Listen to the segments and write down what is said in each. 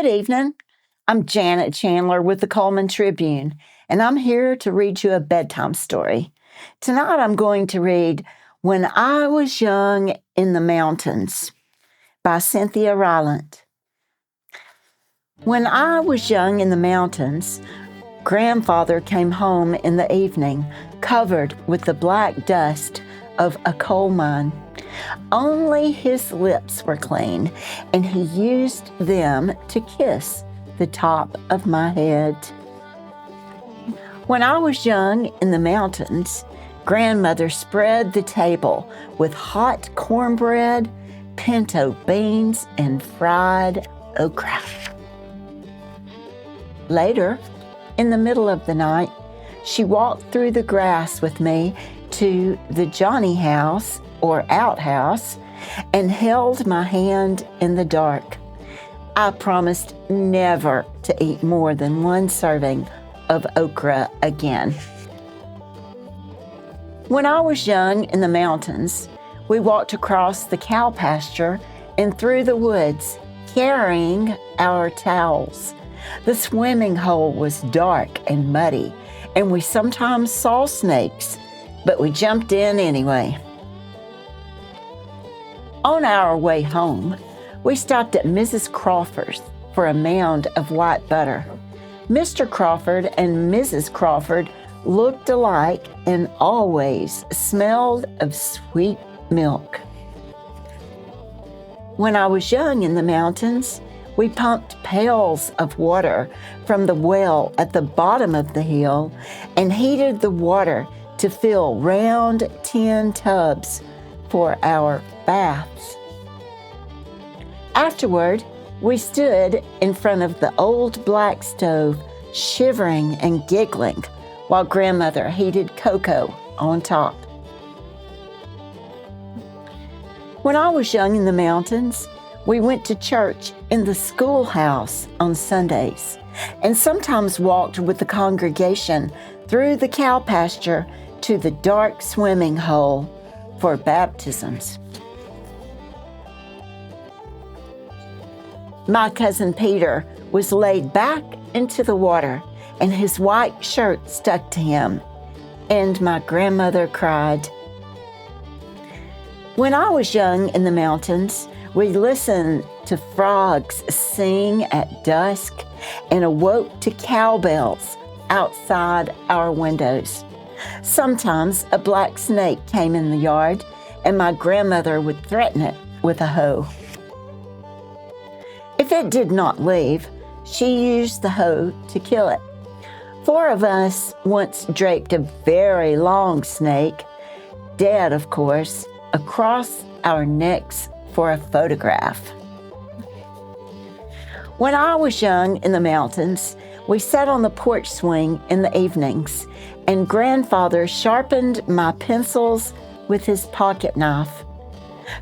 Good evening. I'm Janet Chandler with the Cullman Tribune, and I'm here to read you a bedtime story. Tonight I'm going to read When I Was Young in the Mountains by Cynthia Rylant. When I was young in the mountains, Grandfather came home in the evening, covered with the black dust of a coal mine. Only his lips were clean, and he used them to kiss the top of my head. When I was young in the mountains, Grandmother spread the table with hot cornbread, pinto beans, and fried okra. Later, in the middle of the night, she walked through the grass with me to the Johnny house or outhouse and held my hand in the dark. I promised never to eat more than one serving of okra again. When I was young in the mountains, we walked across the cow pasture and through the woods, carrying our towels. The swimming hole was dark and muddy, and we sometimes saw snakes, but we jumped in anyway. On our way home, we stopped at Mrs. Crawford's for a mound of white butter. Mr. Crawford and Mrs. Crawford looked alike and always smelled of sweet milk. When I was young in the mountains, we pumped pails of water from the well at the bottom of the hill and heated the water to fill round tin tubs for our baths. Afterward, we stood in front of the old black stove, shivering and giggling, while Grandmother heated cocoa on top. When I was young in the mountains, we went to church in the schoolhouse on Sundays and sometimes walked with the congregation through the cow pasture to the dark swimming hole for baptisms. My cousin Peter was laid back into the water and his white shirt stuck to him, and my grandmother cried. When I was young in the mountains, we listened to frogs sing at dusk and awoke to cowbells outside our windows. Sometimes a black snake came in the yard, and my grandmother would threaten it with a hoe. If it did not leave, she used the hoe to kill it. 4 of us once draped a very long snake, dead of course, across our necks for a photograph. When I was young in the mountains, we sat on the porch swing in the evenings, and Grandfather sharpened my pencils with his pocket knife.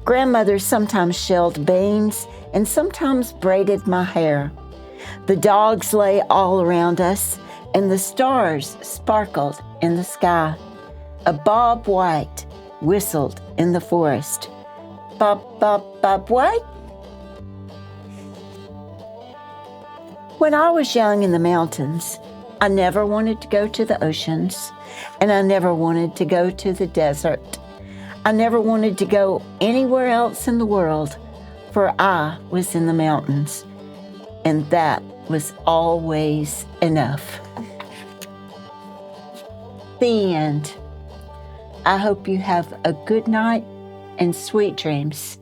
Grandmother sometimes shelled beans and sometimes braided my hair. The dogs lay all around us, and the stars sparkled in the sky. A bob white whistled in the forest. Bob, bob, bob white? When I was young in the mountains, I never wanted to go to the oceans, and I never wanted to go to the desert. I never wanted to go anywhere else in the world, for I was in the mountains, and that was always enough. The end. I hope you have a good night and sweet dreams.